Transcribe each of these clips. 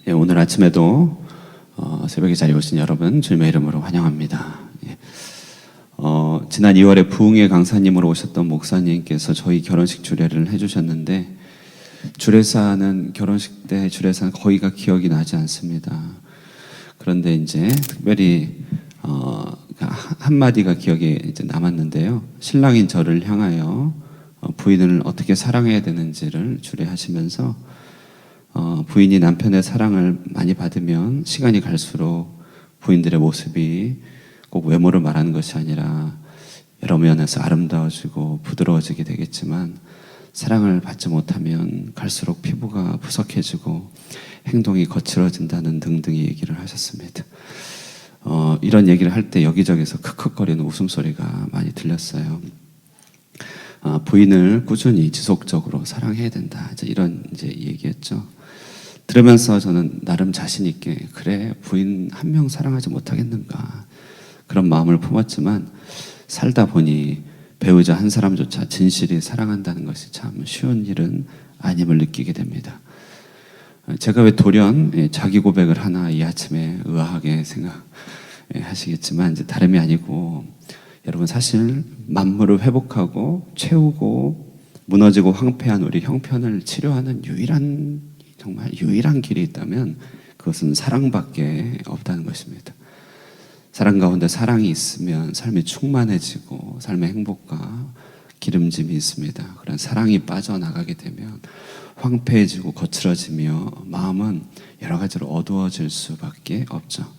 예, 오늘 아침에도 새벽에 자리에 오신 여러분 주님의 이름으로 환영합니다. 예, 지난 2월에 부흥의 강사님으로 오셨던 목사님께서 저희 결혼식 주례를 해주셨는데, 주례사는 결혼식 때 주례사는 거의가 기억이 나지 않습니다. 그런데 이제 특별히 한마디가 기억에 이제 남았는데요. 신랑인 저를 향하여 부인을 어떻게 사랑해야 되는지를 주례하시면서 부인이 남편의 사랑을 많이 받으면 시간이 갈수록 부인들의 모습이 꼭 외모를 말하는 것이 아니라 여러 면에서 아름다워지고 부드러워지게 되겠지만, 사랑을 받지 못하면 갈수록 피부가 부석해지고 행동이 거칠어진다는 등등의 얘기를 하셨습니다. 이런 얘기를 할 때 여기저기서 크크거리는 웃음소리가 많이 들렸어요. 부인을 꾸준히 지속적으로 사랑해야 된다, 이런 얘기였죠. 들으면서 저는 나름 자신 있게, 그래, 부인 한 명 사랑하지 못하겠는가, 그런 마음을 품었지만, 살다 보니 배우자 한 사람조차 진실이 사랑한다는 것이 참 쉬운 일은 아님을 느끼게 됩니다. 제가 왜 돌연 자기 고백을 하나 이 아침에 의아하게 생각하시겠지만, 이제 다름이 아니고, 여러분, 사실 만물을 회복하고 채우고 무너지고 황폐한 우리 형편을 치료하는 정말 유일한 길이 있다면 그것은 사랑밖에 없다는 것입니다. 사랑 가운데 사랑이 있으면 삶이 충만해지고 삶의 행복과 기름짐이 있습니다. 그런 사랑이 빠져나가게 되면 황폐해지고 거칠어지며 마음은 여러 가지로 어두워질 수밖에 없죠.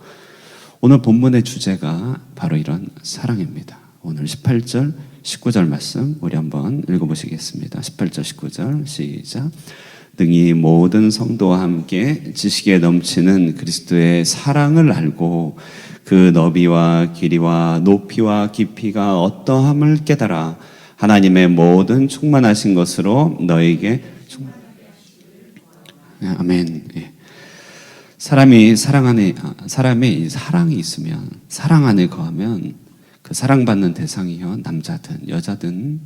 오늘 본문의 주제가 바로 이런 사랑입니다. 오늘 18절, 19절 말씀 우리 한번 읽어보시겠습니다. 18절, 19절 시작. 등이 모든 성도와 함께 지식에 넘치는 그리스도의 사랑을 알고 그 너비와 길이와 높이와 깊이가 어떠함을 깨달아 하나님의 모든 충만하신 것으로 너에게 아멘. 예. 사람이 사랑이 있으면, 사랑 안에 거하면 그 사랑받는 대상이요, 남자든 여자든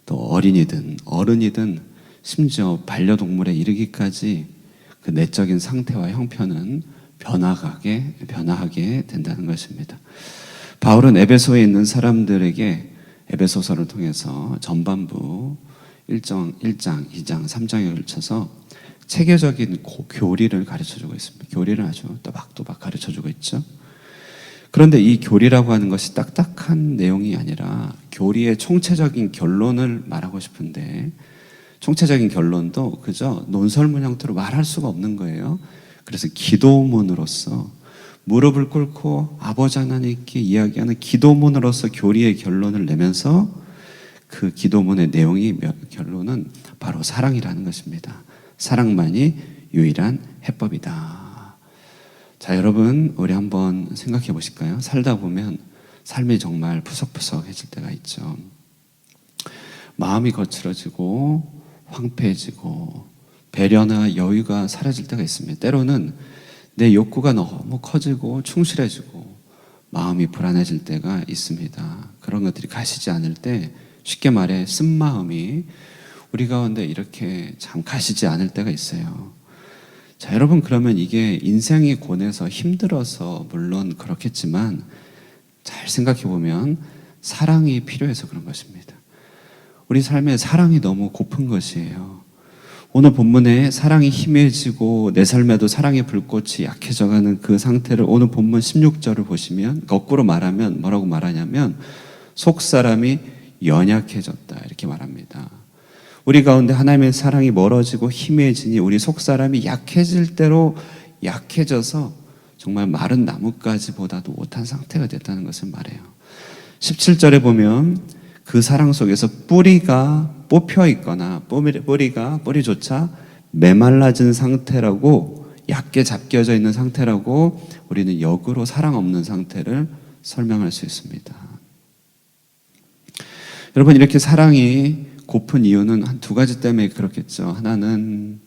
또 어린이든 어른이든 심지어 반려동물에 이르기까지 그 내적인 상태와 형편은 변화하게 된다는 것입니다. 바울은 에베소에 있는 사람들에게 에베소서를 통해서 전반부 1장, 2장, 3장에 걸쳐서 체계적인 교리를 가르쳐주고 있습니다. 교리를 아주 또박또박 가르쳐주고 있죠. 그런데 이 교리라고 하는 것이 딱딱한 내용이 아니라 교리의 총체적인 결론을 말하고 싶은데, 총체적인 결론도 그저 논설문 형태로 말할 수가 없는 거예요. 그래서 기도문으로서 무릎을 꿇고 아버지 하나님께 이야기하는 기도문으로서 교리의 결론을 내면서 그 기도문의 결론은 바로 사랑이라는 것입니다. 사랑만이 유일한 해법이다. 자, 여러분, 우리 한번 생각해 보실까요? 살다 보면 삶이 정말 푸석푸석해질 때가 있죠. 마음이 거칠어지고 황폐해지고 배려나 여유가 사라질 때가 있습니다. 때로는 내 욕구가 너무 커지고 충실해지고 마음이 불안해질 때가 있습니다. 그런 것들이 가시지 않을 때, 쉽게 말해 쓴마음이 우리 가운데 이렇게 참 가시지 않을 때가 있어요. 자, 여러분, 그러면 이게 인생이 고뇌서 힘들어서 물론 그렇겠지만, 잘 생각해 보면 사랑이 필요해서 그런 것입니다. 우리 삶에 사랑이 너무 고픈 것이에요. 오늘 본문에 사랑이 희미해지고 내 삶에도 사랑의 불꽃이 약해져가는 그 상태를 오늘 본문 16절을 보시면, 거꾸로 말하면 뭐라고 말하냐면 속사람이 연약해졌다, 이렇게 말합니다. 우리 가운데 하나님의 사랑이 멀어지고 희미해지니 우리 속사람이 약해질 대로 약해져서 정말 마른 나뭇가지보다도 못한 상태가 됐다는 것을 말해요. 17절에 보면 그 사랑 속에서 뿌리가 뽑혀 있거나 뿌리조차 메말라진 상태라고, 얕게 잡혀져 있는 상태라고 우리는 역으로 사랑 없는 상태를 설명할 수 있습니다. 여러분, 이렇게 사랑이 고픈 이유는 한 두 가지 때문에 그렇겠죠. 하나는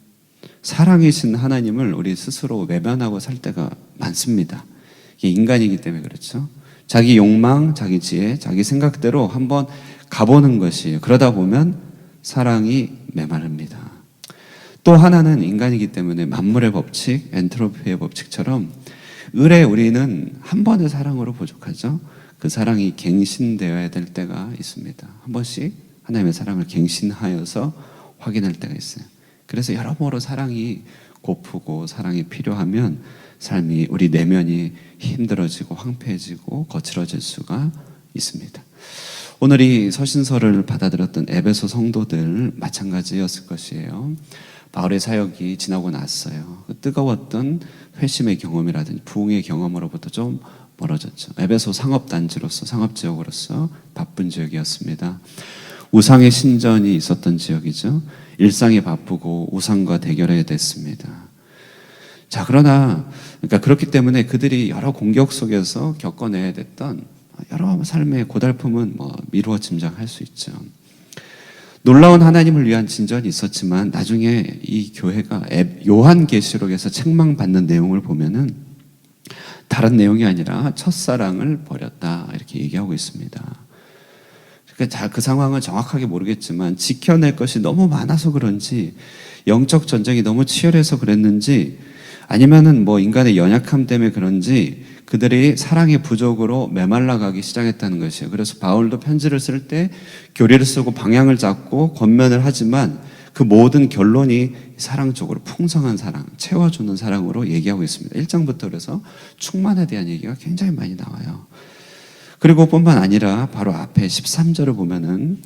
사랑이신 하나님을 우리 스스로 외면하고 살 때가 많습니다. 이게 인간이기 때문에 그렇죠. 자기 욕망, 자기 지혜, 자기 생각대로 한번 가보는 것이에요. 그러다 보면 사랑이 메마릅니다. 또 하나는 인간이기 때문에 만물의 법칙, 엔트로피의 법칙처럼 을에 우리는 한 번의 사랑으로 부족하죠. 그 사랑이 갱신되어야 될 때가 있습니다. 한 번씩 하나님의 사랑을 갱신하여서 확인할 때가 있어요. 그래서 여러모로 사랑이 고프고 사랑이 필요하면 삶이, 우리 내면이 힘들어지고 황폐해지고 거칠어질 수가 있습니다. 오늘 이 서신서를 받아들였던 에베소 성도들 마찬가지였을 것이에요. 바울의 사역이 지나고 났어요. 그 뜨거웠던 회심의 경험이라든지 부흥의 경험으로부터 좀 멀어졌죠. 에베소 상업단지로서, 상업지역으로서 바쁜 지역이었습니다. 우상의 신전이 있었던 지역이죠. 일상이 바쁘고 우상과 대결해야 됐습니다. 자, 그러나 그렇기 때문에 그들이 여러 공격 속에서 겪어내야 됐던 여러 삶의 고달픔은 미루어 짐작할 수 있죠. 놀라운 하나님을 위한 진전이 있었지만 나중에 이 교회가 요한계시록에서 책망받는 내용을 보면은 다른 내용이 아니라 첫사랑을 버렸다 이렇게 얘기하고 있습니다. 그러니까 그 상황은 정확하게 모르겠지만 지켜낼 것이 너무 많아서 그런지, 영적 전쟁이 너무 치열해서 그랬는지, 아니면은 인간의 연약함 때문에 그런지 그들이 사랑의 부족으로 메말라가기 시작했다는 것이에요. 그래서 바울도 편지를 쓸 때 교리를 쓰고 방향을 잡고 권면을 하지만 그 모든 결론이 사랑 쪽으로, 풍성한 사랑, 채워주는 사랑으로 얘기하고 있습니다. 1장부터 그래서 충만에 대한 얘기가 굉장히 많이 나와요. 그리고 뿐만 아니라 바로 앞에 13절을 보면은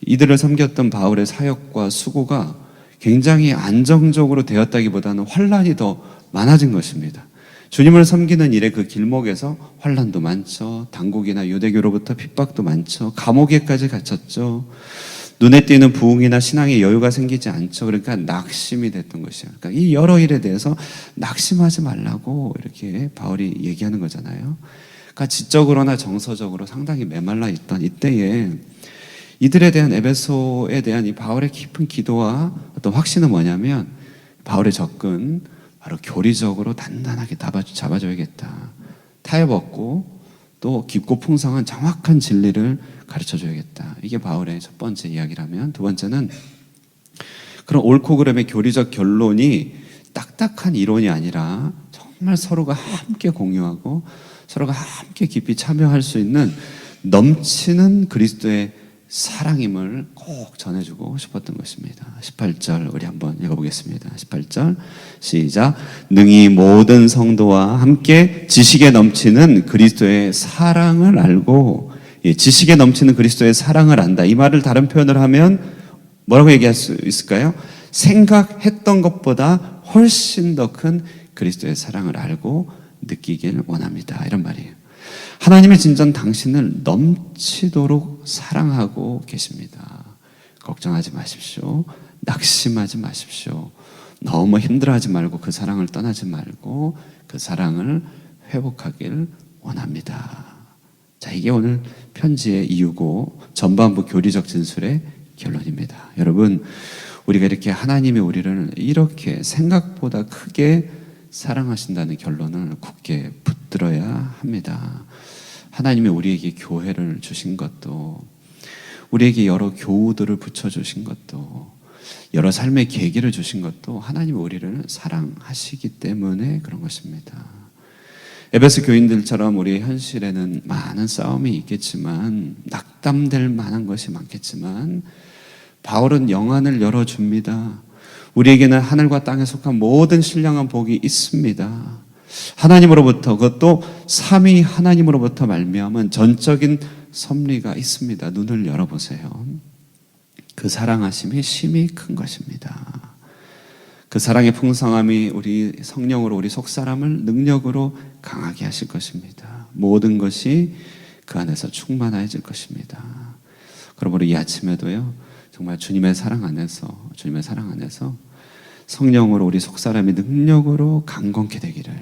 이들을 섬겼던 바울의 사역과 수고가 굉장히 안정적으로 되었다기보다는 환란이 더 많아진 것입니다. 주님을 섬기는 일에 그 길목에서 환란도 많죠. 당국이나 유대교로부터 핍박도 많죠. 감옥에까지 갇혔죠. 눈에 띄는 부흥이나 신앙의 여유가 생기지 않죠. 그러니까 낙심이 됐던 것이에요. 그러니까 이 여러 일에 대해서 낙심하지 말라고 이렇게 바울이 얘기하는 거잖아요. 그러니까 지적으로나 정서적으로 상당히 메말라 있던 이때에 이들에 대한, 에베소에 대한 이 바울의 깊은 기도와 어떤 확신은 뭐냐면, 바울의 접근, 바로 교리적으로 단단하게 잡아줘야겠다. 타협 없고 또 깊고 풍성한 정확한 진리를 가르쳐줘야겠다. 이게 바울의 첫 번째 이야기라면, 두 번째는 그런 옳고 그름의 교리적 결론이 딱딱한 이론이 아니라 정말 서로가 함께 공유하고 서로가 함께 깊이 참여할 수 있는 넘치는 그리스도의 사랑임을 꼭 전해주고 싶었던 것입니다. 18절 우리 한번 읽어보겠습니다. 18절 시작. 능히 모든 성도와 함께 지식에 넘치는 그리스도의 사랑을 알고, 지식에 넘치는 그리스도의 사랑을 안다. 이 말을 다른 표현을 하면 뭐라고 얘기할 수 있을까요? 생각했던 것보다 훨씬 더 큰 그리스도의 사랑을 알고 느끼길 원합니다. 이런 말이에요. 하나님의 진정 당신을 넘치도록 사랑하고 계십니다. 걱정하지 마십시오. 낙심하지 마십시오. 너무 힘들어하지 말고 그 사랑을 떠나지 말고 그 사랑을 회복하길 원합니다. 자, 이게 오늘 편지의 이유고 전반부 교리적 진술의 결론입니다. 여러분, 우리가 이렇게 하나님이 우리를 이렇게 생각보다 크게 사랑하신다는 결론을 굳게 붙들어야 합니다. 하나님이 우리에게 교회를 주신 것도, 우리에게 여러 교우들을 붙여주신 것도, 여러 삶의 계기를 주신 것도 하나님이 우리를 사랑하시기 때문에 그런 것입니다. 에베소 교인들처럼 우리의 현실에는 많은 싸움이 있겠지만, 낙담될 만한 것이 많겠지만, 바울은 영안을 열어줍니다. 우리에게는 하늘과 땅에 속한 모든 신령한 복이 있습니다. 하나님으로부터, 그것도 삼위 하나님으로부터 말미암은 전적인 섭리가 있습니다. 눈을 열어보세요. 그 사랑하심이 심히 큰 것입니다. 그 사랑의 풍성함이 우리 성령으로 우리 속사람을 능력으로 강하게 하실 것입니다. 모든 것이 그 안에서 충만해질 것입니다. 그러므로 이 아침에도요, 정말 주님의 사랑 안에서 성령으로 우리 속사람이 능력으로 강건케 되기를,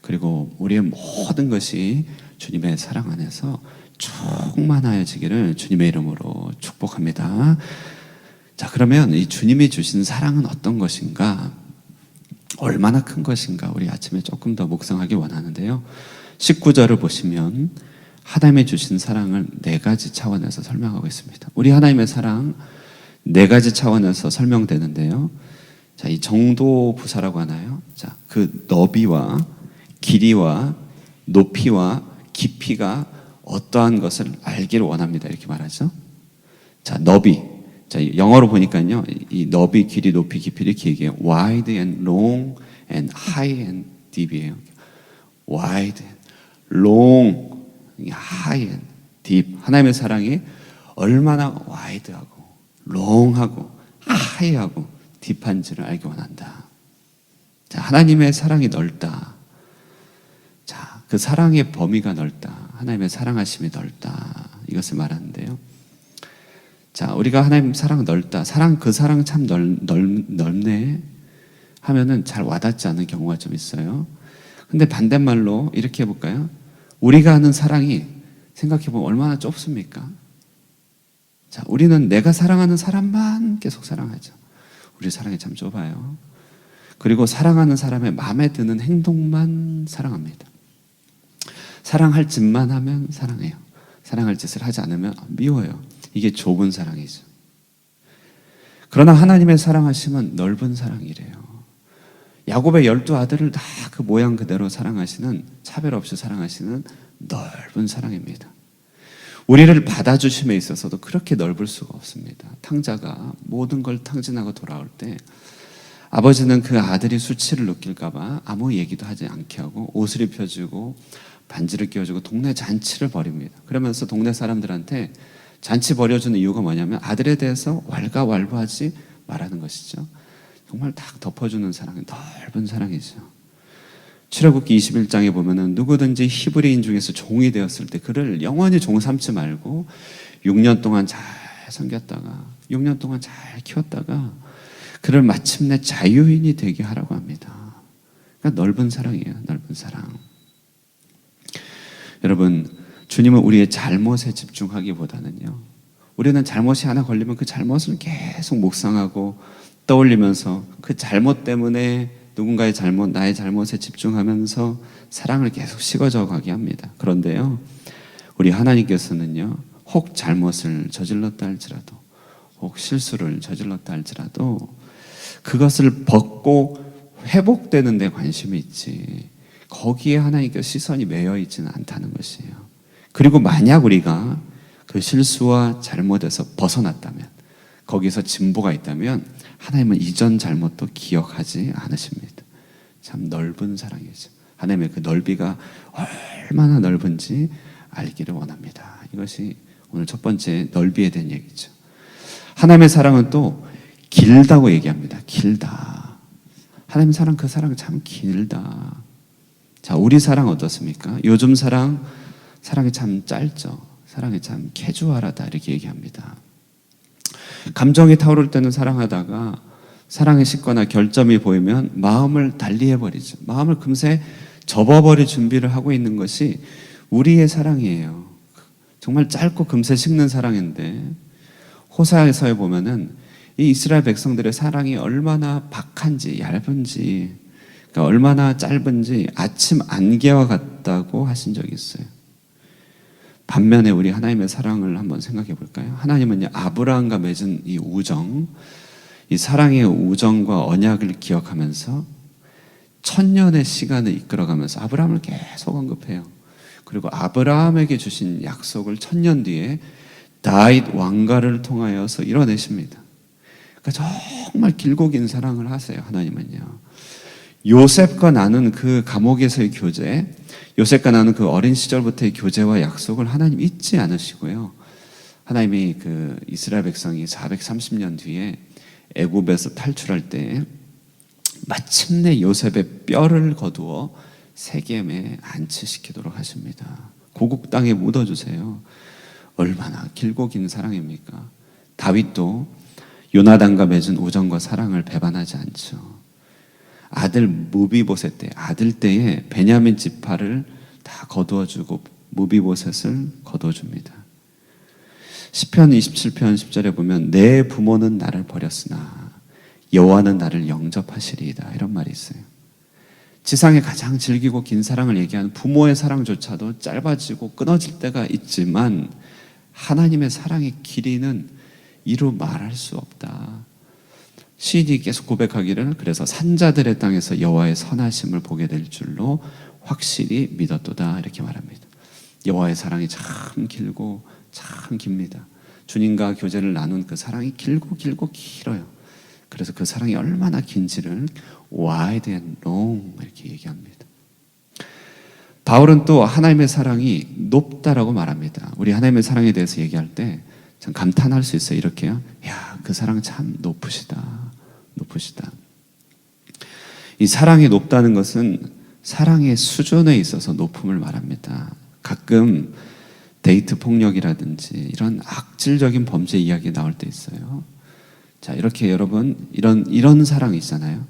그리고 우리의 모든 것이 주님의 사랑 안에서 충만하여지기를 주님의 이름으로 축복합니다. 자, 그러면 이 주님이 주신 사랑은 어떤 것인가? 얼마나 큰 것인가? 우리 아침에 조금 더 묵상하기 원하는데요. 19절을 보시면 하나님이 주신 사랑을 네 가지 차원에서 설명하고 있습니다. 우리 하나님의 사랑 네 가지 차원에서 설명되는데요. 자, 이 정도 부사라고 하나요? 자, 그 너비와 길이와 높이와 깊이가 어떠한 것을 알기를 원합니다. 이렇게 말하죠. 자, 너비. 자, 영어로 보니까요, 이 너비, 길이, 높이, 깊이 이렇게 얘기해요. wide and long and high and deep이에요. wide, long, high and deep. 하나님의 사랑이 얼마나 wide하고, long하고, high하고, 딥한지를 알기 원한다. 자, 하나님의 사랑이 넓다. 자, 그 사랑의 범위가 넓다. 하나님의 사랑하심이 넓다. 이것을 말하는데요. 자, 우리가 하나님 사랑 넓다. 그 사랑 참 넓네. 하면은 잘 와닿지 않는 경우가 좀 있어요. 근데 반대말로 이렇게 해볼까요? 우리가 하는 사랑이 생각해보면 얼마나 좁습니까? 자, 우리는 내가 사랑하는 사람만 계속 사랑하죠. 우리 사랑이 참 좁아요. 그리고 사랑하는 사람의 마음에 드는 행동만 사랑합니다. 사랑할 짓만 하면 사랑해요. 사랑할 짓을 하지 않으면 미워요. 이게 좁은 사랑이죠. 그러나 하나님의 사랑하심은 넓은 사랑이래요. 야곱의 12아들을 다 그 모양 그대로 사랑하시는, 차별 없이 사랑하시는 넓은 사랑입니다. 우리를 받아주심에 있어서도 그렇게 넓을 수가 없습니다. 탕자가 모든 걸 탕진하고 돌아올 때 아버지는 그 아들이 수치를 느낄까봐 아무 얘기도 하지 않게 하고 옷을 입혀주고 반지를 끼워주고 동네 잔치를 벌입니다. 그러면서 동네 사람들한테 잔치 벌여주는 이유가 뭐냐면 아들에 대해서 왈가왈부하지 말라는 것이죠. 정말 딱 덮어주는 사랑이 넓은 사랑이죠. 출애굽기 21장에 보면은 누구든지 히브리인 중에서 종이 되었을 때 그를 영원히 종 삼지 말고 6년 동안 잘 섬겼다가 6년 동안 잘 키웠다가 그를 마침내 자유인이 되게 하라고 합니다. 그러니까 넓은 사랑이에요. 넓은 사랑. 여러분, 주님은 우리의 잘못에 집중하기보다는요, 우리는 잘못이 하나 걸리면 그 잘못을 계속 묵상하고 떠올리면서 그 잘못 때문에 누군가의 잘못, 나의 잘못에 집중하면서 사랑을 계속 식어져 가게 합니다. 그런데요, 우리 하나님께서는요, 혹 잘못을 저질렀다 할지라도, 혹 실수를 저질렀다 할지라도 그것을 벗고 회복되는 데 관심이 있지, 거기에 하나님께서 시선이 매여 있지는 않다는 것이에요. 그리고 만약 우리가 그 실수와 잘못에서 벗어났다면, 거기서 진보가 있다면 하나님은 이전 잘못도 기억하지 않으십니다. 참 넓은 사랑이죠. 하나님의 그 넓이가 얼마나 넓은지 알기를 원합니다. 이것이 오늘 첫 번째 넓이에 대한 얘기죠. 하나님의 사랑은 또 길다고 얘기합니다. 길다. 하나님의 사랑, 그 사랑 참 길다. 자, 우리 사랑 어떻습니까? 요즘 사랑이 참 짧죠. 사랑이 참 캐주얼하다 이렇게 얘기합니다. 감정이 타오를 때는 사랑하다가 사랑에 식거나 결점이 보이면 마음을 달리해버리죠. 마음을 금세 접어버릴 준비를 하고 있는 것이 우리의 사랑이에요. 정말 짧고 금세 식는 사랑인데, 호사에서에 보면은 이 이스라엘 백성들의 사랑이 얼마나 박한지 얇은지, 그러니까 얼마나 짧은지 아침 안개와 같다고 하신 적이 있어요. 반면에 우리 하나님의 사랑을 한번 생각해 볼까요? 하나님은요, 아브라함과 맺은 이 우정, 이 사랑의 우정과 언약을 기억하면서 천년의 시간을 이끌어가면서 아브라함을 계속 언급해요. 그리고 아브라함에게 주신 약속을 천년 뒤에 다윗 왕가를 통하여서 이뤄내십니다. 그러니까 정말 길고 긴 사랑을 하세요. 하나님은요. 요셉과 나눈 그 감옥에서의 교제, 요셉과 나눈 그 어린 시절부터의 교제와 약속을 하나님 잊지 않으시고요. 하나님이 그 이스라엘 백성이 430년 뒤에 애굽에서 탈출할 때 마침내 요셉의 뼈를 거두어 세겜에 안치시키도록 하십니다. 고국 땅에 묻어주세요. 얼마나 길고 긴 사랑입니까? 다윗도 요나단과 맺은 우정과 사랑을 배반하지 않죠. 아들 무비보셋 때, 아들 때에 베냐민 지파를 다 거두어주고 무비보셋을 거두어줍니다. 시편 27편 10절에 보면 내 부모는 나를 버렸으나 여호와는 나를 영접하시리이다, 이런 말이 있어요. 지상에 가장 질기고 긴 사랑을 얘기하는 부모의 사랑조차도 짧아지고 끊어질 때가 있지만 하나님의 사랑의 길이는 이루 말할 수 없다. 시인이 계속 고백하기를 그래서 산자들의 땅에서 여호와의 선하심을 보게 될 줄로 확실히 믿었도다 이렇게 말합니다. 여호와의 사랑이 참 길고 참 깁니다. 주님과 교제를 나눈 그 사랑이 길고 길어요. 그래서 그 사랑이 얼마나 긴지를 wide and long 이렇게 얘기합니다. 바울은 또 하나님의 사랑이 높다라고 말합니다. 우리 하나님의 사랑에 대해서 얘기할 때 참 감탄할 수 있어요. 이렇게요. 야, 그 사랑 참 높으시다. 이 사랑이 높다는 것은 사랑의 수준에 있어서 높음을 말합니다. 가끔 데이트 폭력이라든지 이런 악질적인 범죄 이야기 나올 때 있어요. 자, 이렇게 여러분 이런 사랑이 있잖아요.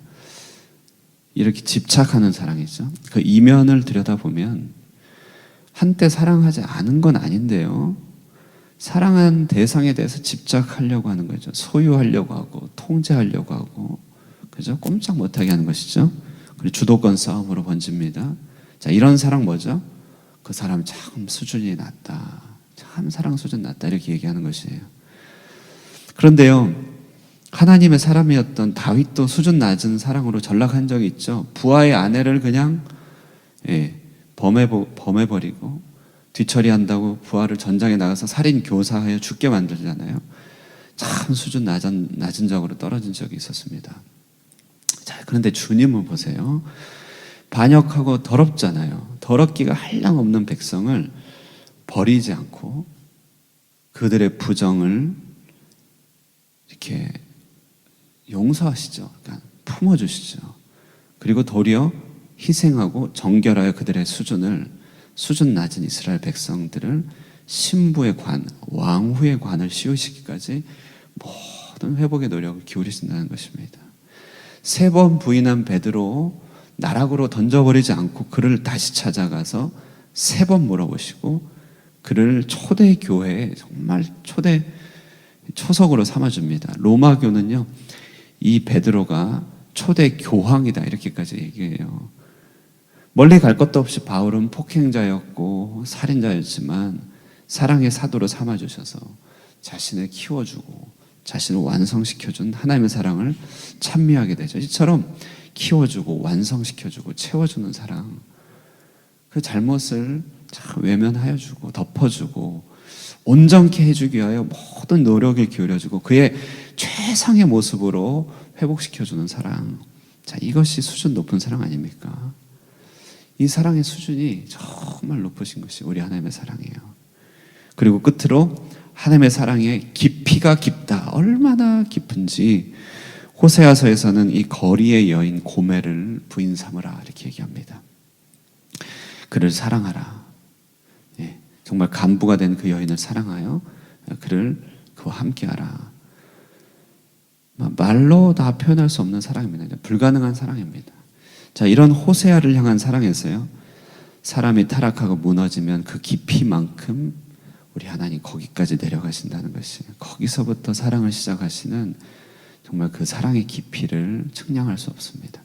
이렇게 집착하는 사랑이죠. 그 이면을 들여다보면 한때 사랑하지 않은 건 아닌데요. 사랑한 대상에 대해서 집착하려고 하는 거죠. 소유하려고 하고 통제하려고 하고, 그죠? 꼼짝 못하게 하는 것이죠. 그리고 주도권 싸움으로 번집니다. 자, 이런 사랑 뭐죠? 그 사람 참 수준이 낮다. 참 사랑 수준 낮다. 이렇게 얘기하는 것이에요. 그런데요, 하나님의 사람이었던 다윗도 수준 낮은 사랑으로 전락한 적이 있죠. 부하의 아내를 그냥 범해버리고 뒤처리한다고 부하를 전장에 나가서 살인 교사하여 죽게 만들잖아요. 참 수준 낮은 적으로 떨어진 적이 있었습니다. 자, 그런데 주님은 보세요. 반역하고 더럽잖아요. 더럽기가 한량없는 백성을 버리지 않고 그들의 부정을 이렇게 용서하시죠. 그러니까 품어주시죠. 그리고 도리어 희생하고 정결하여 그들의 수준 낮은 이스라엘 백성들을 신부의 관, 왕후의 관을 씌우시기까지 모든 회복의 노력을 기울이신다는 것입니다. 3번 부인한 베드로 나락으로 던져버리지 않고 그를 다시 찾아가서 3번 물어보시고 그를 초대 교회에 정말 초대 초석으로 삼아줍니다. 로마교는요, 이 베드로가 초대 교황이다 이렇게까지 얘기해요. 멀리 갈 것도 없이 바울은 폭행자였고 살인자였지만 사랑의 사도로 삼아주셔서 자신을 키워주고 자신을 완성시켜준 하나님의 사랑을 찬미하게 되죠. 이처럼 키워주고 완성시켜주고 채워주는 사랑, 그 잘못을 참 외면하여주고 덮어주고 온전케 해주기 위하여 모든 노력을 기울여주고 그의 최상의 모습으로 회복시켜주는 사랑. 자, 이것이 수준 높은 사랑 아닙니까? 이 사랑의 수준이 정말 높으신 것이 우리 하나님의 사랑이에요. 그리고 끝으로 하나님의 사랑의 깊이가 깊다. 얼마나 깊은지 호세아서에서는 이 거리의 여인 고멜을 부인 삼으라 이렇게 얘기합니다. 그를 사랑하라. 예, 정말 간부가 된 그 여인을 사랑하여 그와 함께하라. 말로 다 표현할 수 없는 사랑입니다. 불가능한 사랑입니다. 자, 이런 호세아를 향한 사랑에서요, 사람이 타락하고 무너지면 그 깊이만큼 우리 하나님 거기까지 내려가신다는 것이에요. 거기서부터 사랑을 시작하시는 정말 그 사랑의 깊이를 측량할 수 없습니다.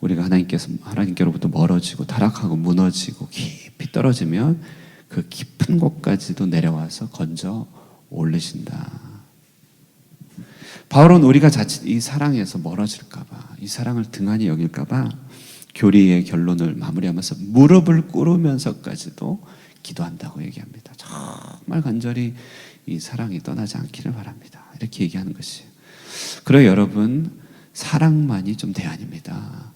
우리가 하나님께로부터 멀어지고 타락하고 무너지고 깊이 떨어지면 그 깊은 곳까지도 내려와서 건져 올리신다. 바울은 우리가 자칫 이 사랑에서 멀어질까봐, 이 사랑을 등한히 여길까봐 교리의 결론을 마무리하면서 무릎을 꿇으면서까지도 기도한다고 얘기합니다. 정말 간절히 이 사랑이 떠나지 않기를 바랍니다. 이렇게 얘기하는 것이에요. 그래요, 여러분, 사랑만이 좀 대안입니다.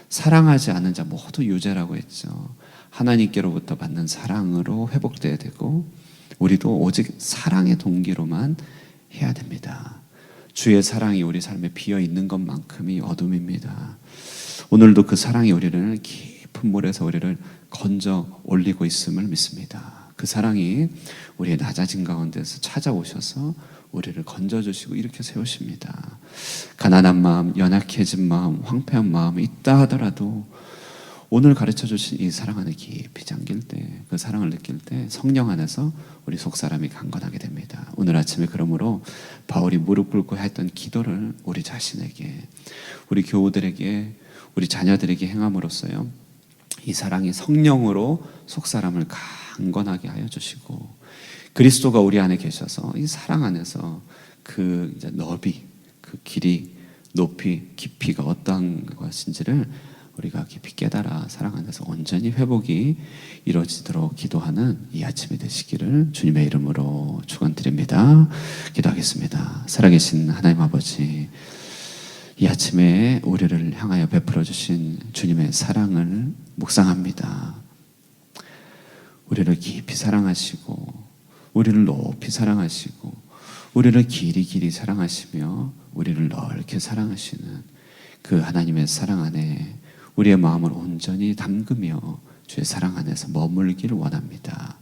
사랑하지 않은 자 모두 유죄라고 했죠. 하나님께로부터 받는 사랑으로 회복돼야 되고 우리도 오직 사랑의 동기로만 해야 됩니다. 주의 사랑이 우리 삶에 비어 있는 것만큼이 어둠입니다. 오늘도 그 사랑이 우리를 깊은 물에서 우리를 건져 올리고 있음을 믿습니다. 그 사랑이 우리의 낮아진 가운데서 찾아오셔서 우리를 건져주시고 일으켜 세우십니다. 가난한 마음, 연약해진 마음, 황폐한 마음이 있다 하더라도 오늘 가르쳐 주신 이 사랑 안에 깊이 잠길 때, 그 사랑을 느낄 때 성령 안에서 우리 속사람이 강건하게 됩니다. 오늘 아침에 그러므로 바울이 무릎 꿇고 했던 기도를 우리 자신에게, 우리 교우들에게, 우리 자녀들에게 행함으로써요, 이 사랑이 성령으로 속사람을 강건하게 하여 주시고 그리스도가 우리 안에 계셔서 이 사랑 안에서 그 이제 너비, 그 길이 높이, 깊이가 어떠한 것인지를 우리가 깊이 깨달아 사랑 안에서 온전히 회복이 이루어지도록 기도하는 이 아침이 되시기를 주님의 이름으로 축원드립니다. 기도하겠습니다. 살아계신 하나님 아버지, 이 아침에 우리를 향하여 베풀어 주신 주님의 사랑을 묵상합니다. 우리를 깊이 사랑하시고 우리를 높이 사랑하시고 우리를 길이 사랑하시며 우리를 넓게 사랑하시는 그 하나님의 사랑 안에 우리의 마음을 온전히 담그며 주의 사랑 안에서 머물기를 원합니다.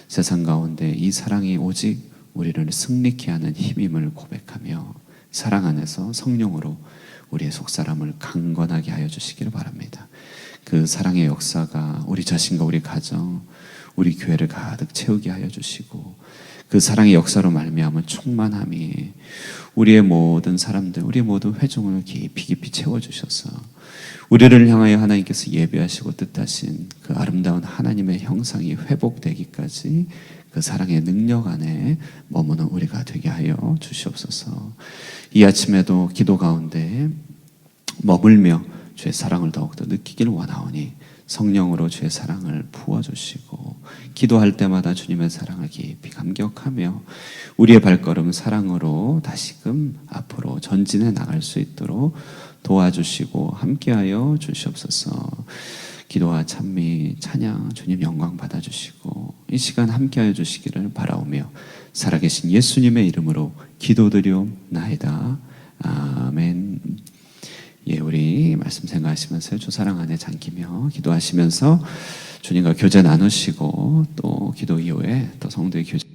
세상 가운데 이 사랑이 오직 우리를 승리케 하는 힘임을 고백하며 사랑 안에서 성령으로 우리의 속사람을 강건하게 하여 주시기를 바랍니다. 그 사랑의 역사가 우리 자신과 우리 가정, 우리 교회를 가득 채우게 하여 주시고 그 사랑의 역사로 말미암은 충만함이 우리의 모든 사람들, 우리의 모든 회중을 깊이 채워주셔서 우리를 향하여 하나님께서 예배하시고 뜻하신 그 아름다운 하나님의 형상이 회복되기까지 그 사랑의 능력 안에 머무는 우리가 되게 하여 주시옵소서. 이 아침에도 기도 가운데 머물며 주의 사랑을 더욱더 느끼기를 원하오니 성령으로 주의 사랑을 부어주시고 기도할 때마다 주님의 사랑을 깊이 감격하며 우리의 발걸음 사랑으로 다시금 앞으로 전진해 나갈 수 있도록 도와주시고 함께하여 주시옵소서. 기도와 찬미, 찬양 주님 영광 받아주시고 이 시간 함께하여 주시기를 바라오며 살아계신 예수님의 이름으로 기도드리옵나이다. 아멘. 예, 우리 말씀 생각하시면서 주 사랑 안에 잠기며 기도하시면서 주님과 교제 나누시고 또 기도 이후에 또 성도의 교제